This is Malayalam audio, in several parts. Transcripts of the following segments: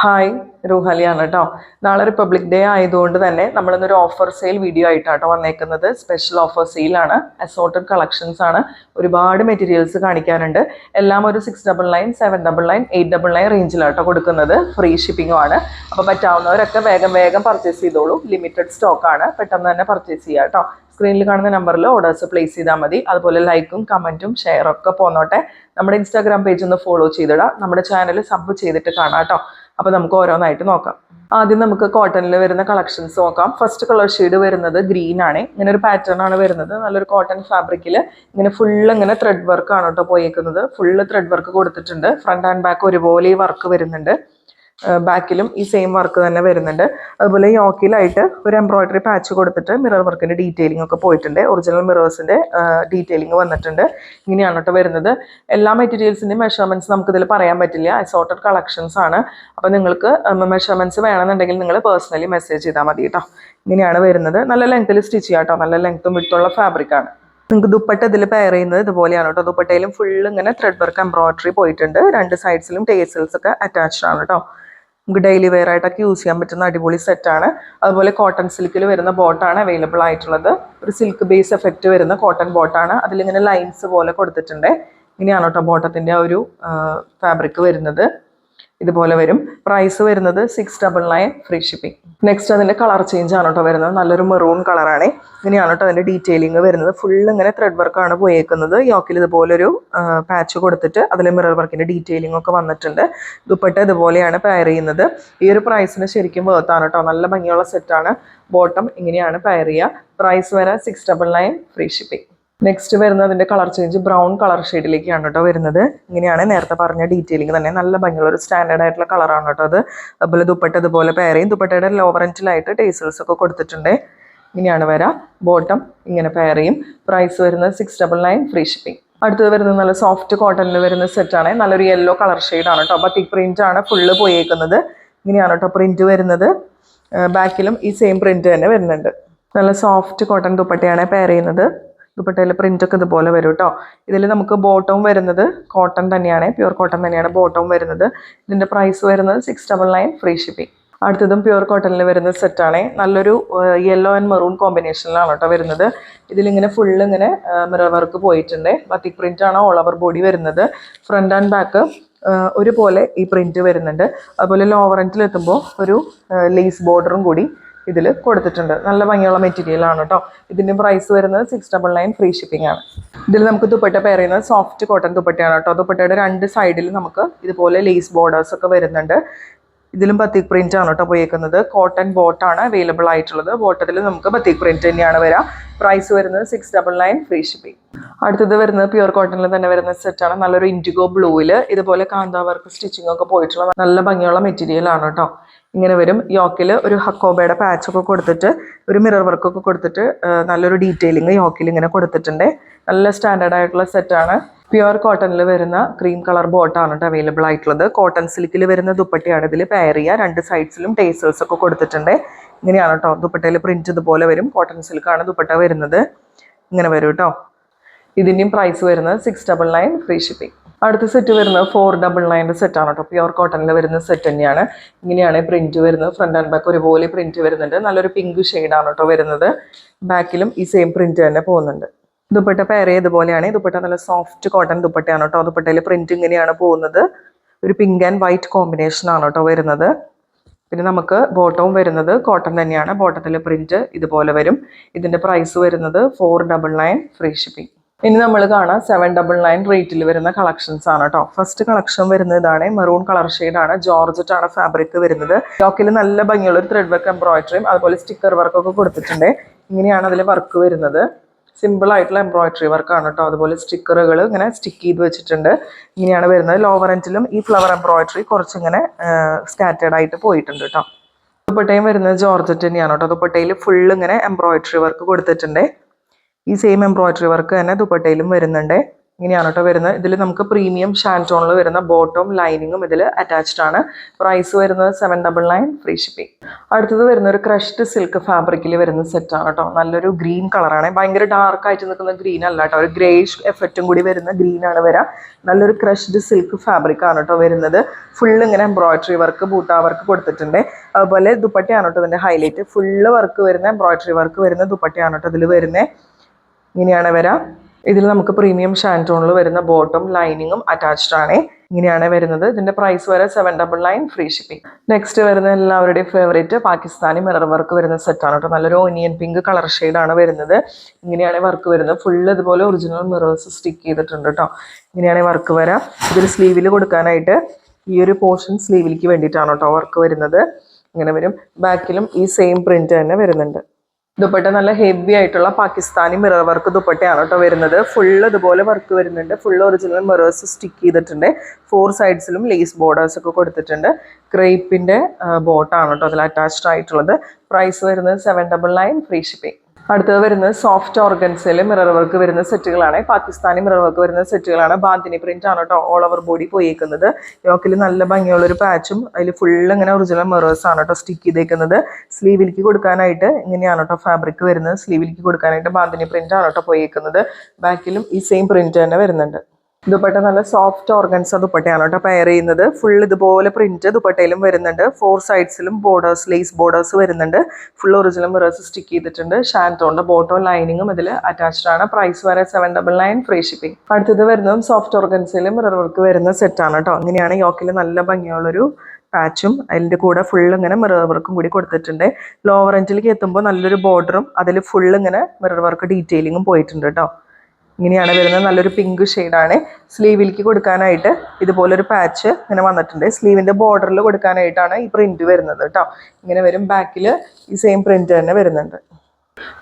ഹായ്, റൂഹാലിയാണ് കേട്ടോ. നാളെ റിപ്പബ്ലിക് ഡേ ആയതുകൊണ്ട് തന്നെ നമ്മളിന്നൊരു ഓഫർ സെയിൽ വീഡിയോ ആയിട്ടാട്ടോ വന്നേക്കുന്നത്. സ്പെഷ്യൽ ഓഫർ സെയിലാണ്. അസോർട്ടഡ് കളക്ഷൻസ് ആണ്. ഒരുപാട് മെറ്റീരിയൽസ് കാണിക്കാനുണ്ട്. എല്ലാം ഒരു 699, 799, 899 റേഞ്ചിലാട്ടോ കൊടുക്കുന്നത്. ഫ്രീ ഷിപ്പിംഗും ആണ്. അപ്പോൾ പറ്റാവുന്നവരൊക്കെ വേഗം വേഗം പർച്ചേസ് ചെയ്തോളൂ. ലിമിറ്റഡ് സ്റ്റോക്കാണ്. പെട്ടെന്ന് തന്നെ പർച്ചേസ് ചെയ്യാം കേട്ടോ. സ്ക്രീനിൽ കാണുന്ന നമ്പറിൽ ഓർഡേഴ്സ് പ്ലേസ് ചെയ്താൽ മതി. അതുപോലെ ലൈക്കും കമൻറ്റും ഷെയറും ഒക്കെ പോന്നോട്ടെ. നമ്മുടെ ഇൻസ്റ്റാഗ്രാം പേജ് ഒന്ന് ഫോളോ ചെയ്തിടാം. നമ്മുടെ ചാനൽ സബ് ചെയ്തിട്ട് കാണാം കേട്ടോ. അപ്പോൾ നമുക്ക് ഓരോന്നായിട്ട് നോക്കാം. ആദ്യം നമുക്ക് കോട്ടണിൽ വരുന്ന കളക്ഷൻസ് നോക്കാം. ഫസ്റ്റ് കളർ ഷെയ്ഡ് വരുന്നത് ഗ്രീൻ ആണ്. ഇങ്ങനെ ഒരു പാറ്റേൺ ആണ് വരുന്നത്. നല്ലൊരു കോട്ടൺ ഫാബ്രിക്കിൽ ഇങ്ങനെ ഫുള്ള് ഇങ്ങനെ ത്രെഡ് വർക്ക് ആണ് കേട്ടോ പോയേക്കുന്നത്. ഫുള്ള് ത്രെഡ് വർക്ക് കൊടുത്തിട്ടുണ്ട്. ഫ്രണ്ട് ആൻഡ് ബാക്ക് ഒരുപോലെ ഈ വർക്ക് വരുന്നുണ്ട്. ബാക്കിലും ഈ സെയിം വർക്ക് തന്നെ വരുന്നുണ്ട്. അതുപോലെ യോക്കിലായിട്ട് ഒരു എംബ്രോയിഡറി പാച്ച് കൊടുത്തിട്ട് മിറർ വർക്കിന്റെ ഡീറ്റെയിലിംഗ് ഒക്കെ പോയിട്ടുണ്ട്. ഒറിജിനൽ മിറേഴ്സിന്റെ ഡീറ്റെയിലിംഗ് വന്നിട്ടുണ്ട്. ഇങ്ങനെയാണ് കേട്ടോ വരുന്നത്. എല്ലാ മെറ്റീരിയൽസിന്റെയും മെഷർമെന്റ്സ് നമുക്കിതിൽ പറയാൻ പറ്റില്ല. അസോർട്ടഡ് കളക്ഷൻസ് ആണ്. അപ്പോൾ നിങ്ങൾക്ക് മെഷർമെന്റ്സ് വേണമെന്നുണ്ടെങ്കിൽ നിങ്ങൾ പേഴ്സണലി മെസ്സേജ് ചെയ്താൽ മതി കേട്ടോ. ഇങ്ങനെയാണ് വരുന്നത്. നല്ല ലെങ്ത്തിൽ സ്റ്റിച്ച് ചെയ്യാം കേട്ടോ. നല്ല ലെങ്ത്തും വിട്ടുള്ള ഫാബ്രിക് ആണ്. നിങ്ങൾക്ക് ദുപ്പട്ട ഇതിൽ പെയർ ചെയ്യുന്നത് ഇതുപോലെയാണ് കേട്ടോ. ദുപ്പട്ടയിലും ഫുള്ള് ഇങ്ങനെ ത്രെഡ് വർക്ക് എംബ്രോയിഡറി പോയിട്ടുണ്ട്. രണ്ട് സൈഡ്സിലും ടേസൽസ് ഒക്കെ അറ്റാച്ച്ഡ് ആണ് കേട്ടോ. നമുക്ക് ഡെയിലി വെയർ ആയിട്ടൊക്കെ യൂസ് ചെയ്യാൻ പറ്റുന്ന അടിപൊളി സെറ്റാണ്. അതുപോലെ കോട്ടൺ സിൽക്കിൽ വരുന്ന ബോട്ടാണ് അവൈലബിൾ ആയിട്ടുള്ളത്. ഒരു സിൽക്ക് ബേസ് എഫക്റ്റ് വരുന്ന കോട്ടൺ ബോട്ടാണ്. അതിലിങ്ങനെ ലൈൻസ് പോലെ കൊടുത്തിട്ടുണ്ട്. ഇങ്ങനെയാണ് കേട്ടോ ബോട്ടത്തിൻ്റെ ആ ഒരു ഫാബ്രിക് വരുന്നത്. ഇതുപോലെ വരും. പ്രൈസ് വരുന്നത് 699 ഫ്രീ ഷിപ്പിംഗ്. നെക്സ്റ്റ് അതിൻ്റെ കളർ ചേഞ്ച് ആണ് കേട്ടോ വരുന്നത്. നല്ലൊരു മെറൂൺ കളറാണ്. ഇങ്ങനെയാണ് കേട്ടോ അതിൻ്റെ ഡീറ്റെയിലിംഗ് വരുന്നത്. ഫുള്ള് ഇങ്ങനെ ത്രെഡ് വർക്കാണ് പോയേക്കുന്നത്. യോക്കിൽ ഇതുപോലൊരു പാച്ച് കൊടുത്തിട്ട് അതിൽ മിറർ വർക്കിൻ്റെ ഡീറ്റെയിലിംഗ് ഒക്കെ വന്നിട്ടുണ്ട്. ദുപ്പട്ട ഇതുപോലെയാണ് പെയർ ചെയ്യുന്നത്. ഈ ഒരു പ്രൈസിന് ശരിക്കും വേർത്താണ് കേട്ടോ. നല്ല ഭംഗിയുള്ള സെറ്റാണ്. ബോട്ടം ഇങ്ങനെയാണ് പെയർ ചെയ്യുക. പ്രൈസ് വരെ 699 ഫ്രീ ഷിപ്പിംഗ്. നെക്സ്റ്റ് വരുന്നത് അതിൻ്റെ കളർ ചേഞ്ച് ബ്രൗൺ കളർ ഷെയ്ഡിലേക്കാണ് കേട്ടോ വരുന്നത്. ഇങ്ങനെയാണ് നേരത്തെ പറഞ്ഞ ഡീറ്റെയിലിംഗ് തന്നെ. നല്ല ഭംഗിയുള്ള ഒരു സ്റ്റാൻഡേർഡ് ആയിട്ടുള്ള കളറാണ് കേട്ടോ അത്. അതുപോലെ ദുപ്പട്ട ഇതുപോലെ പെയർ ചെയ്യും. ദുപ്പട്ടയുടെ ലോവർ എൻഡിലായിട്ട് ടേസൽസ് ഒക്കെ കൊടുത്തിട്ടുണ്ട്. ഇങ്ങനെയാണ് വരാം. ബോട്ടം ഇങ്ങനെ പെയർ ചെയ്യും. പ്രൈസ് വരുന്നത് 699 ഫ്രീ ഷിപ്പിംഗ്. അടുത്തത് വരുന്നത് നല്ല സോഫ്റ്റ് കോട്ടണിൽ വരുന്ന സെറ്റാണ്. നല്ലൊരു യെല്ലോ കളർ ഷെയ്ഡാണ് കേട്ടോ. ബത്തിക് പ്രിന്റ് ആണ് ഫുള്ള് പോയേക്കുന്നത്. ഇങ്ങനെയാണ് കേട്ടോ പ്രിന്റ് വരുന്നത്. ബാക്കിലും ഈ സെയിം പ്രിന്റ് തന്നെ വരുന്നുണ്ട്. നല്ല സോഫ്റ്റ് കോട്ടൺ ദുപ്പട്ടയാണ് പെയർ ചെയ്യുന്നത്. ദുപ്പട്ടയിൽ പ്രിൻ്റൊക്കെ ഇതുപോലെ വരും കേട്ടോ. ഇതിൽ നമുക്ക് ബോട്ടവും വരുന്നത് കോട്ടൺ തന്നെയാണ്. പ്യുവർ കോട്ടൺ തന്നെയാണ് ബോട്ടവും വരുന്നത്. ഇതിൻ്റെ പ്രൈസ് വരുന്നത് 699 ഫ്രീ ഷിപ്പിംഗ്. അടുത്തതും പ്യുവർ കോട്ടണിൽ വരുന്ന സെറ്റാണ്. നല്ലൊരു യെല്ലോ ആൻഡ് മെറൂൺ കോമ്പിനേഷനിലാണ് കേട്ടോ വരുന്നത്. ഇതിലിങ്ങനെ ഫുള്ള് ഇങ്ങനെ മിറർ വർക്ക് പോയിട്ടുണ്ട്. ബത്തിക് പ്രിൻ്റ് ആണ് ഓൾ ഓവർ ബോഡി വരുന്നത്. ഫ്രണ്ട് ആൻഡ് ബാക്ക് ഒരുപോലെ ഈ പ്രിൻ്റ് വരുന്നുണ്ട്. അതുപോലെ ലോവർ എൻഡിൽ എത്തുമ്പോൾ ഒരു ലേസ് ബോർഡറും കൂടി ഇതിൽ കൊടുത്തിട്ടുണ്ട്. നല്ല ഭംഗിയുള്ള മെറ്റീരിയൽ ആണ് കേട്ടോ. ഇതിൻ്റെ പ്രൈസ് വരുന്നത് 699 ഫ്രീ ഷിപ്പിംഗ് ആണ്. ഇതിൽ നമുക്ക് ദുപ്പട്ട പെയർ ചെയ്യുന്നത് സോഫ്റ്റ് കോട്ടൺ ദുപ്പട്ടയാണ് കേട്ടോ. ദുപ്പട്ടയുടെ രണ്ട് സൈഡിൽ നമുക്ക് ഇതുപോലെ ലേസ് ബോർഡേഴ്സ് ഒക്കെ വരുന്നുണ്ട്. ഇതിലും ബത്തിക് പ്രിന്റ് ആണ് കേട്ടോ പോയേക്കുന്നത്. കോട്ടൺ ബോട്ടാണ് അവൈലബിൾ ആയിട്ടുള്ളത്. ബോട്ടത്തിൽ നമുക്ക് ബത്തിക് പ്രിന്റ് തന്നെയാണ് വരിക. പ്രൈസ് വരുന്നത് 699 ഫ്രീ ഷിപ്പിംഗ്. അടുത്തത് വരുന്നത് പ്യുവർ കോട്ടണിൽ തന്നെ വരുന്ന സെറ്റാണ്. നല്ലൊരു ഇൻഡിഗോ ബ്ലൂവിൽ ഇതുപോലെ കാന്താ വർക്ക് സ്റ്റിച്ചിങ് ഒക്കെ പോയിട്ടുള്ള നല്ല ഭംഗിയുള്ള മെറ്റീരിയൽ ആണ് കേട്ടോ. ഇങ്ങനെ വരും. യോക്കിൽ ഒരു ഹക്കോബയുടെ പാച്ചൊക്കെ കൊടുത്തിട്ട് ഒരു മിറർ വർക്കൊക്കെ കൊടുത്തിട്ട് നല്ലൊരു ഡീറ്റെയിലിംഗ് യോക്കിൽ ഇങ്ങനെ കൊടുത്തിട്ടുണ്ട്. നല്ല സ്റ്റാൻഡേർഡ് ആയിട്ടുള്ള സെറ്റാണ്. പ്യുവർ കോട്ടണിൽ വരുന്ന ക്രീം കളർ ബോട്ടാണ് കേട്ടോ അവൈലബിൾ ആയിട്ടുള്ളത്. കോട്ടൺ സിൽക്കിൽ വരുന്ന ദുപ്പട്ടയാണ് ഇതിൽ പെയർ ചെയ്യുക. രണ്ട് സൈഡ്സിലും ടേസേഴ്സ് ഒക്കെ കൊടുത്തിട്ടുണ്ട്. ഇങ്ങനെയാണ് കേട്ടോ ദുപ്പട്ടയിൽ പ്രിന്റ് ഇതുപോലെ വരും. കോട്ടൺ സിൽക്കാണ് ദുപ്പട്ട വരുന്നത്. ഇങ്ങനെ വരും കേട്ടോ. ഇതിൻ്റെയും പ്രൈസ് വരുന്നത് 699 ഫ്രീ ഷിപ്പിംഗ്. അടുത്ത സെറ്റ് വരുന്നത് 499 സെറ്റാണ് കേട്ടോ. പ്യുവർ കോട്ടണിൽ വരുന്ന സെറ്റ് തന്നെയാണ്. ഇങ്ങനെയാണ് പ്രിന്റ് വരുന്നത്. ഫ്രണ്ട് ആൻഡ് ബാക്ക് ഒരുപോലെ പ്രിന്റ് വരുന്നുണ്ട്. നല്ലൊരു പിങ്ക് ഷെയ്ഡാണ് കേട്ടോ വരുന്നത്. ബാക്കിലും ഈ സെയിം പ്രിന്റ് തന്നെ പോകുന്നുണ്ട്. ദുപ്പട്ട പെയർ ചെയ്തതുപോലെയാണ്. ദുപ്പട്ട നല്ല സോഫ്റ്റ് കോട്ടൺ ദുപ്പട്ടയാണ് കേട്ടോ. ദുപ്പട്ടയിൽ പ്രിന്റ് ഇങ്ങനെയാണ് പോകുന്നത്. ഒരു പിങ്ക് ആൻഡ് വൈറ്റ് കോമ്പിനേഷൻ ആണ് കേട്ടോ വരുന്നത്. പിന്നെ നമുക്ക് ബോട്ടവും വരുന്നത് കോട്ടൺ തന്നെയാണ്. ബോട്ടത്തിൽ പ്രിന്റ് ഇതുപോലെ വരും. ഇതിൻ്റെ പ്രൈസ് വരുന്നത് 499 ഫ്രീ ഷിപ്പിംഗ്. ഇനി നമ്മൾ കാണാം 799 റേറ്റിൽ വരുന്ന കളക്ഷൻസ് ആണ് കേട്ടോ. ഫസ്റ്റ് കളക്ഷൻ വരുന്നത് ഇതാണ്. മെറൂൺ കളർ ഷെയ്ഡാണ്. ജോർജറ്റ് ആണ് ഫാബ്രിക് വരുന്നത്. യോക്കിൽ നല്ല ഭംഗിയുള്ള ഒരു ത്രെഡ് വർക്ക് എംബ്രോയിഡറിയും അതുപോലെ സ്റ്റിക്കർ വർക്കൊക്കെ കൊടുത്തിട്ടുണ്ട്. ഇങ്ങനെയാണ് അതിൽ വർക്ക് വരുന്നത്. സിമ്പിൾ ആയിട്ടുള്ള എംബ്രോയിഡറി വർക്കാണ് കേട്ടോ. അതുപോലെ സ്റ്റിക്കറുകൾ ഇങ്ങനെ സ്റ്റിക്ക് ചെയ്ത് വെച്ചിട്ടുണ്ട്. ഇങ്ങനെയാണ് വരുന്നത്. ലോവർ എൻഡിലും ഈ ഫ്ലവർ എംബ്രോയിഡറി കുറച്ചിങ്ങനെ സ്കാറ്റേഡ് ആയിട്ട് പോയിട്ടുണ്ട് കേട്ടോ. ദുപ്പട്ടയും വരുന്നത് ജോർജറ്റ് തന്നെയാണ് കേട്ടോ. ദുപ്പട്ടയിൽ ഫുള്ള് ഇങ്ങനെ എംബ്രോയിഡറി വർക്ക് കൊടുത്തിട്ടുണ്ട്. ഈ സെയിം എംബ്രോയിഡറി വർക്ക് തന്നെ ദുപ്പട്ടയിലും വരുന്നുണ്ട്. ഇങ്ങനെയാണ് കേട്ടോ വരുന്നത്. ഇതിൽ നമുക്ക് പ്രീമിയം ഷാൻറ്റോണിൽ വരുന്ന ബോട്ടം ലൈനിങ്ങും ഇതിൽ അറ്റാച്ച്ഡ് ആണ്. പ്രൈസ് വരുന്നത് 799 ഫ്രീ ഷിപ്പിംഗ്. അടുത്തത് വരുന്ന ഒരു ക്രഷ്ഡ് സിൽക്ക് ഫാബ്രിക്കിൽ വരുന്ന സെറ്റാണ് കേട്ടോ. നല്ലൊരു ഗ്രീൻ കളറാണ്, ഭയങ്കര ഡാർക്ക് ആയിട്ട് നിൽക്കുന്ന ഗ്രീൻ അല്ല കേട്ടോ, ഒരു ഗ്രേഷ് എഫക്റ്റും കൂടി വരുന്ന ഗ്രീൻ ആണ് വരിക. നല്ലൊരു ക്രഷ്ഡ് സിൽക്ക് ഫാബ്രിക് ആണ് കേട്ടോ വരുന്നത്. ഫുള്ള് ഇങ്ങനെ എംബ്രോയിഡറി വർക്ക്, ബൂട്ടാ വർക്ക് കൊടുത്തിട്ടുണ്ട്. അതുപോലെ ദുപ്പട്ടയാണ് കേട്ടോ ഇതിൻ്റെ ഹൈലൈറ്റ്. ഫുള്ള് വർക്ക് വരുന്ന എംബ്രോയിഡറി വർക്ക് വരുന്ന ദുപ്പട്ടയാണ് കേട്ടോ ഇതിൽ വരുന്നത്. ഇങ്ങനെയാണ് വരിക. ഇതിൽ നമുക്ക് പ്രീമിയം ഷാൻറ്റോണിൽ വരുന്ന ബോട്ടം ലൈനിങ്ങും അറ്റാച്ച്ഡ് ആണ്. ഇങ്ങനെയാണ് വരുന്നത്. ഇതിന്റെ പ്രൈസ് വരെ 799 ഫ്രീ ഷിപ്പിംഗ്. നെക്സ്റ്റ് വരുന്ന എല്ലാവരുടെയും ഫേവറേറ്റ് പാകിസ്ഥാനി മിറർ വർക്ക് വരുന്ന സെറ്റാണ് കേട്ടോ. നല്ലൊരു ഓനിയൻ പിങ്ക് കളർ ഷെയ്ഡാണ് വരുന്നത്. ഇങ്ങനെയാണ് വർക്ക് വരുന്നത്. ഫുള്ള് ഇതുപോലെ ഒറിജിനൽ മിറേഴ്സ് സ്റ്റിക്ക് ചെയ്തിട്ടുണ്ട് കേട്ടോ. ഇങ്ങനെയാണ് വർക്ക് വരാം. ഇതിൽ സ്ലീവിൽ കൊടുക്കാനായിട്ട് ഈ ഒരു പോർഷൻ സ്ലീവിലേക്ക് വേണ്ടിയിട്ടാണ് കേട്ടോ വർക്ക് വരുന്നത്. ഇങ്ങനെ വരും. ബാക്കിലും ഈ സെയിം പ്രിന്റ് തന്നെ വരുന്നുണ്ട്. ദുപ്പട്ട നല്ല ഹെവി ആയിട്ടുള്ള പാകിസ്ഥാനി മിറർ വർക്ക് ദുപ്പട്ടയാണ് കേട്ടോ വരുന്നത്. ഫുള്ള് ഇതുപോലെ വർക്ക് വരുന്നുണ്ട്. ഫുള്ള് ഒറിജിനൽ മിറേഴ്സ് സ്റ്റിക്ക് ചെയ്തിട്ടുണ്ട്. 4 സൈഡ്സിലും ലേസ് ബോർഡേഴ്സ് ഒക്കെ കൊടുത്തിട്ടുണ്ട്. ക്രേപ്പിന്റെ ബോട്ടാണ് കേട്ടോ അതിൽ അറ്റാച്ച്ഡ് ആയിട്ടുള്ളത്. പ്രൈസ് വരുന്നത് 799 ഫ്രീ ഷിപ്പിംഗ്. അടുത്തത് വരുന്നത് സോഫ്റ്റ് ഓർഗൻസിൽ മിറർ വർക്ക് വരുന്ന സെറ്റുകളാണ്. പാകിസ്ഥാനി മിറർ വർക്ക് വരുന്ന സെറ്റുകളാണ്. ബാന്തിനി പ്രിന്റ് ആണ് കേട്ടോ ഓൾ ഓവർ ബോഡി പോയേക്കുന്നത്. യോക്കിൽ നല്ല ഭംഗിയുള്ളൊരു പാച്ചും അതിൽ ഫുള്ള് ഇങ്ങനെ ഒറിജിനൽ മിറേഴ്സ് ആണ് കേട്ടോ സ്റ്റിക്ക് ചെയ്തേക്കുന്നത്. സ്ലീവിലേക്ക് കൊടുക്കാനായിട്ട് ഇങ്ങനെയാണ് കേട്ടോ ഫാബ്രിക് വരുന്നത്. സ്ലീവിലേക്ക് കൊടുക്കാനായിട്ട് ബാന്തിനി പ്രിന്റ് ആണ് കേട്ടോ പോയേക്കുന്നത്. ബാക്കിലും ഈ സെയിം പ്രിന്റ് തന്നെ വരുന്നുണ്ട്. ദുപ്പട്ട നല്ല സോഫ്റ്റ് ഓർഗൻസ ദുപ്പട്ടയാണ് കേട്ടോ പെയർ ചെയ്യുന്നത്. ഫുൾ ഇതുപോലെ പ്രിന്റ് ദുപ്പട്ടയിലും വരുന്നുണ്ട്. 4 സൈഡ്സിലും ബോർഡേഴ്സ്, ലേസ് ബോർഡേഴ്സ് വരുന്നുണ്ട്. ഫുൾ ഒറിജിനൽ മിറേഴ്സ് സ്റ്റിക്ക് ചെയ്തിട്ടുണ്ട്. ഷാൻറ്റോണിന്റെ ബോട്ടോ ലൈനിങ്ങും ഇതിൽ അറ്റാച്ച്ഡ് ആണ്. പ്രൈസ് വരെ 799 ഫ്രീ ഷിപ്പിംഗ്. അടുത്തത് വരുന്നതും സോഫ്റ്റ് ഓർഗൻസയിൽ മിറർ വർക്ക് വരുന്ന സെറ്റാണ് കേട്ടോ. ഇങ്ങനെയാണ് യോക്കിൽ നല്ല ഭംഗിയുള്ളൊരു പാച്ചും അതിൻ്റെ കൂടെ ഫുള്ള് ഇങ്ങനെ മിറർ വർക്കും കൂടി കൊടുത്തിട്ടുണ്ട്. ലോവർ എൻഡിലേക്ക് എത്തുമ്പോൾ നല്ലൊരു ബോർഡറും അതിൽ ഫുള്ള് ഇങ്ങനെ മിറർ വർക്ക് ഡീറ്റെയിലിങ്ങും പോയിട്ടുണ്ട് കേട്ടോ. ഇങ്ങനെയാണ് വരുന്നത്. നല്ലൊരു പിങ്ക് ഷെയ്ഡാണ്. സ്ലീവിലേക്ക് കൊടുക്കാനായിട്ട് ഇതുപോലൊരു പാച്ച് ഇങ്ങനെ വന്നിട്ടുണ്ട്. സ്ലീവിൻ്റെ ബോർഡറിൽ കൊടുക്കാനായിട്ടാണ് ഈ പ്രിന്റ് വരുന്നത് കേട്ടോ. ഇങ്ങനെ വരും. ബാക്കിൽ ഈ സെയിം പ്രിന്റ് തന്നെ വരുന്നുണ്ട്.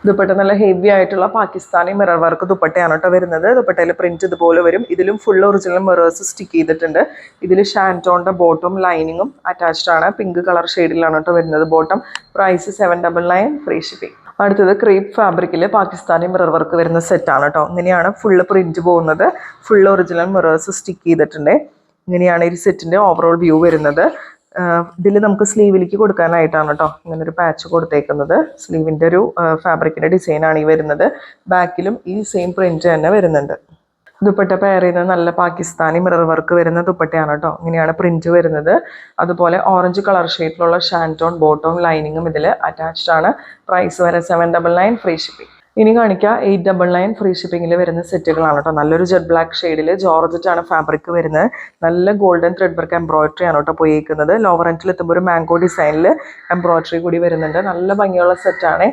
ദുപ്പട്ട നല്ല ഹെവി ആയിട്ടുള്ള പാകിസ്ഥാനി മിറർ വർക്ക് ദുപ്പട്ടയാണ് കേട്ടോ വരുന്നത്. ദുപ്പട്ടയിൽ പ്രിന്റ് ഇതുപോലെ വരും. ഇതിലും ഫുൾ ഒറിജിനൽ മിറേഴ്സ് സ്റ്റിക്ക് ചെയ്തിട്ടുണ്ട്. ഇതിൽ ഷാൻറ്റോണിന്റെ ബോട്ടും ലൈനിങ്ങും അറ്റാച്ച്ഡ് ആണ്. പിങ്ക് കളർ ഷെയ്ഡിലാണ് കേട്ടോ വരുന്നത് ബോട്ടം. Price 799 free shipping. അടുത്തത് ക്രേപ്പ് ഫാബ്രിക്കിൽ പാകിസ്ഥാനി മിറർ വർക്ക് വരുന്ന സെറ്റാണ് കേട്ടോ. ഇങ്ങനെയാണ് ഫുള്ള് പ്രിന്റ് പോകുന്നത്. ഫുള്ള് ഒറിജിനൽ മിറേഴ്സ് സ്റ്റിക്ക് ചെയ്തിട്ടുണ്ട്. ഇങ്ങനെയാണ് ഈ സെറ്റിന്റെ ഓവറോൾ വ്യൂ വരുന്നത്. ഇതിൽ നമുക്ക് സ്ലീവിലേക്ക് കൊടുക്കാനായിട്ടാണ് കേട്ടോ ഇങ്ങനെ ഒരു പാച്ച് കൊടുത്തേക്കുന്നത്. സ്ലീവിൻ്റെ ഒരു ഫാബ്രിക്കിൻ്റെ ഡിസൈനാണ് ഈ വരുന്നത്. ബാക്കിലും ഈ സെയിം പ്രിന്റ് തന്നെ വരുന്നുണ്ട്. ദുപ്പട്ട പെയർ ചെയ്യുന്നത് നല്ല പാകിസ്ഥാനി മിറർ വർക്ക് വരുന്ന ദുപ്പട്ടയാണ് കേട്ടോ. ഇങ്ങനെയാണ് പ്രിന്റ് വരുന്നത്. അതുപോലെ ഓറഞ്ച് കളർ ഷെയ്ഡിലുള്ള ഷാൻറ്റോൺ ബോട്ടവും ലൈനിങ്ങും ഇതിൽ അറ്റാച്ച്ഡ് ആണ്. പ്രൈസ് വരെ 799 ഫ്രീ ഷിപ്പിംഗ്. ഇനി കാണിക്കുക 899 ഫ്രീ ഷിപ്പിംഗിൽ വരുന്ന സെറ്റുകളാണ് കേട്ടോ. നല്ലൊരു ജെറ്റ് ബ്ലാക്ക് ഷെയ്ഡിൽ ജോർജറ്റ് ആണ് ഫാബ്രിക് വരുന്നത്. നല്ല ഗോൾഡൻ ത്രെഡ് വർക്ക് എംബ്രോയിഡറി ആണ് കേട്ടോ പോയിരിക്കുന്നത്. ലോവർ എൻഡിൽ എത്തുമ്പോൾ ഒരു മാംഗോ ഡിസൈനിൽ എംബ്രോയിഡറി കൂടി വരുന്നുണ്ട്. നല്ല ഭംഗിയുള്ള സെറ്റാണ്.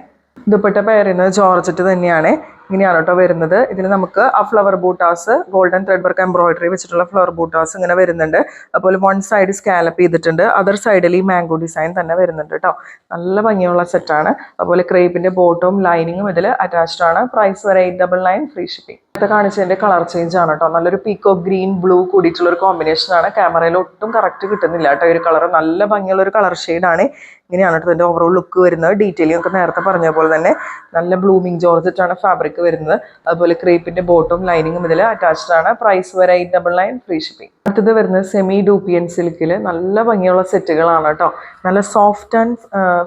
ദുപ്പട്ട പെയർ ചെയ്യുന്നത് ജോർജറ്റ് തന്നെയാണ്. ഇങ്ങനെയാണ് കേട്ടോ വരുന്നത്. ഇതിൽ നമുക്ക് ആ flower butas, golden thread work embroidery വെച്ചിട്ടുള്ള ഫ്ലവർ ബൂട്ടാസ് ഇങ്ങനെ വരുന്നുണ്ട്. അതുപോലെ 1 സൈഡ് സ്കാലപ്പ് ചെയ്തിട്ടുണ്ട്. അതർ സൈഡിൽ ഈ മാംഗോ ഡിസൈൻ തന്നെ വരുന്നുണ്ട് കേട്ടോ. നല്ല ഭംഗിയുള്ള സെറ്റാണ്. അതുപോലെ ക്രേപ്പിന്റെ ബോട്ടും ലൈനിങ്ങും ഇതിൽ അറ്റാച്ച്ഡ് ആണ്. പ്രൈസ് വരെ 899 ഫ്രീ ഷിപ്പിംഗ്. അടുത്ത കാണിച്ചതിന്റെ കളർ ചേഞ്ച് ആണ് കേട്ടോ. നല്ലൊരു പീക്കോക്ക് ഗ്രീൻ ബ്ലൂ കൂടിയിട്ടുള്ള ഒരു കോമ്പിനേഷൻ ആണ്. ക്യാമറയിൽ ഒട്ടും കറക്റ്റ് കിട്ടുന്നില്ല കേട്ടോ. ഈ ഒരു കളർ നല്ല ഭംഗിയുള്ള ഒരു കളർ ഷെയ്ഡാണ്. ഇങ്ങനെയാണ് കേട്ടോ ഇതിന്റെ ഓവറോൾ ലുക്ക് വരുന്നത്. ഡീറ്റെയിലിംഗ് ഒക്കെ നേരത്തെ പറഞ്ഞ പോലെ തന്നെ നല്ല ബ്ലൂമിംഗ് ജോർജറ്റ് ആണ് ഫാബ്രിക് വരുന്നത്. അതുപോലെ ക്രേപ്പിന്റെ ബോട്ടും ലൈനിങ്ങും ഇതിൽ അറ്റാച്ച്ഡ് ആണ്. പ്രൈസ് വരെ 899 ഫ്രീ ഷിപ്പിംഗ്. അടുത്തത് വരുന്നത് സെമി ഡൂപ്പിയൻ സിൽക്കിൽ നല്ല ഭംഗിയുള്ള സെറ്റുകളാണ് കേട്ടോ. നല്ല സോഫ്റ്റ് ആൻഡ്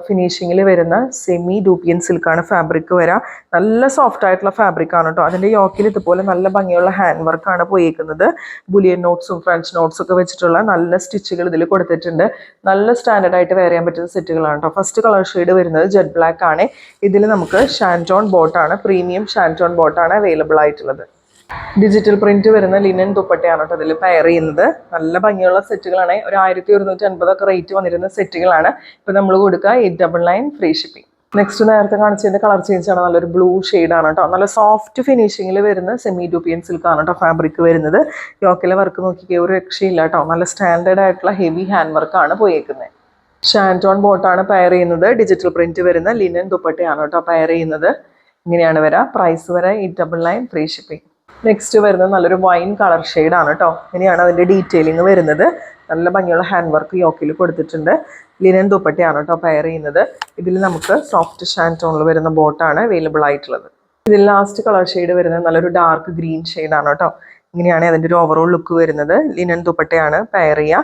ഫിനിഷിങ്ങിൽ വരുന്ന സെമി ഡൂപ്പിയൻ സിൽക്കാണ് ഫാബ്രിക് വരാം. നല്ല സോഫ്റ്റ് ആയിട്ടുള്ള ഫാബ്രിക് ആണ് കേട്ടോ. അതിന്റെ യോക്കിൽ ഇതുപോലെ നല്ല ഭംഗിയുള്ള ഹാൻഡ് വർക്കാണ് പോയിരിക്കുന്നത്. ബുലിയൻ നോട്ട്സും ഫ്രഞ്ച് നോട്ട്സും ഒക്കെ വെച്ചിട്ടുള്ള നല്ല സ്റ്റിച്ചുകൾ ഇതിൽ കൊടുത്തിട്ടുണ്ട്. നല്ല സ്റ്റാൻഡേർഡ് ആയിട്ട് വെയർ ചെയ്യാൻ പറ്റുന്ന സെറ്റുകളാണ് കേട്ടോ. ഫസ്റ്റ് കളർ ഷെയ്ഡ് വരുന്നത് ജെറ്റ് ബ്ലാക്ക് ആണ്. ഇതിൽ നമുക്ക് ഷാൻറ്റോൺ ബോട്ടാണ്, പ്രീമിയം ഷാൻറ്റോൺ ബോട്ടാണ് അവൈലബിൾ ആയിട്ടുള്ളത്. ഡിജിറ്റൽ പ്രിന്റ് വരുന്ന ലിനൻ ദുപ്പട്ടയാണ് കേട്ടോ അതിൽ പെയർ ചെയ്യുന്നത്. നല്ല ഭംഗിയുള്ള സെറ്റുകളാണ്. ഒരു 1150 ഒക്കെ റേറ്റ് വന്നിരുന്ന സെറ്റുകളാണ്. ഇപ്പൊ നമ്മൾ കൊടുക്കുക 899 ഫ്രീ ഷിപ്പിംഗ്. നെക്സ്റ്റ് നേരത്തെ കാണിച്ചതിന്റെ കളർ ചേഞ്ച് ആണ്. നല്ലൊരു ബ്ലൂ ഷെയ്ഡാണ് കേട്ടോ. നല്ല സോഫ്റ്റ് ഫിനിഷിങ്ങിൽ വരുന്ന സെമി ഡൂപ്പിയൻ സിൽക്കാണ് കേട്ടോ ഫാബ്രിക് വരുന്നത്. യോക്കിലെ വർക്ക് നോക്കിക്കുക, ഒരു രക്ഷയില്ല കേട്ടോ. നല്ല സ്റ്റാൻഡേർഡ് ആയിട്ടുള്ള ഹെവി ഹാൻഡ് വർക്കാണ് പോയേക്കുന്നത്. ഷാൻറ്റോൺ ബോട്ടാണ് പെയർ ചെയ്യുന്നത്. ഡിജിറ്റൽ പ്രിന്റ് വരുന്ന ലിനൻ ദുപ്പട്ടയാണ് കേട്ടോ പെയർ ചെയ്യുന്നത്. ഇങ്ങനെയാണ് വരിക. പ്രൈസ് വരെ 899 ഫ്രീ ഷിപ്പിംഗ്. നെക്സ്റ്റ് വരുന്നത് നല്ലൊരു വൈൻ കളർ ഷെയ്ഡാണ് കേട്ടോ. ഇങ്ങനെയാണ് അതിൻ്റെ ഡീറ്റെയിലിംഗ് വരുന്നത്. നല്ല ഭംഗിയുള്ള ഹാൻഡ് വർക്ക് യോക്കിൽ കൊടുത്തിട്ടുണ്ട്. ലിനൻ ദുപ്പട്ടയാണ് കേട്ടോ പെയർ ചെയ്യുന്നത്. ഇതിൽ നമുക്ക് സോഫ്റ്റ് ഷാൻറ്റോണിൽ വരുന്ന ബോട്ടാണ് അവൈലബിൾ ആയിട്ടുള്ളത്. ഇതിൽ ലാസ്റ്റ് കളർ ഷെയ്ഡ് വരുന്നത് നല്ലൊരു ഡാർക്ക് ഗ്രീൻ ഷെയ്ഡാണ് കേട്ടോ. ഇങ്ങനെയാണ് അതിൻ്റെ ഒരു ഓവറോൾ ലുക്ക് വരുന്നത്. ലിനൻ ദുപ്പട്ടയാണ് പെയർ ചെയ്യുക.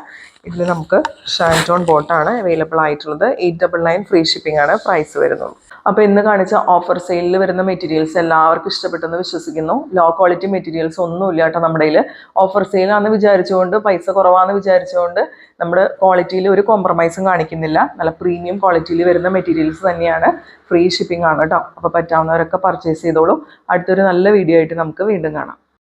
ഇതിൽ നമുക്ക് ഷാൻറ്റോൺ ബോട്ടാണ് അവൈലബിൾ ആയിട്ടുള്ളത്. 899 ഫ്രീ ഷിപ്പിംഗ് ആണ് പ്രൈസ് വരുന്നത്. അപ്പോൾ ഇന്ന് കാണിച്ച ഓഫർ സെയിലിൽ വരുന്ന മെറ്റീരിയൽസ് എല്ലാവർക്കും ഇഷ്ടപ്പെട്ടെന്ന് വിശ്വസിക്കുന്നു. ലോ ക്വാളിറ്റി മെറ്റീരിയൽസ് ഒന്നുമില്ല കേട്ടോ നമ്മുടെ കയ്യിൽ. ഓഫർ സെയിലാണെന്ന് വിചാരിച്ചുകൊണ്ട്, പൈസ കുറവാണെന്ന് വിചാരിച്ചുകൊണ്ട് നമ്മുടെ ക്വാളിറ്റിയിൽ ഒരു കോംപ്രമൈസും കാണിക്കുന്നില്ല. നല്ല പ്രീമിയം ക്വാളിറ്റിയിൽ വരുന്ന മെറ്റീരിയൽസ് തന്നെയാണ്. ഫ്രീ ഷിപ്പിംഗ് ആണ് കേട്ടോ. അപ്പോൾ പറ്റാവുന്നവരൊക്കെ പർച്ചേസ് ചെയ്തോളൂ. അടുത്തൊരു നല്ല വീഡിയോ ആയിട്ട് നമുക്ക് വീണ്ടും കാണാം.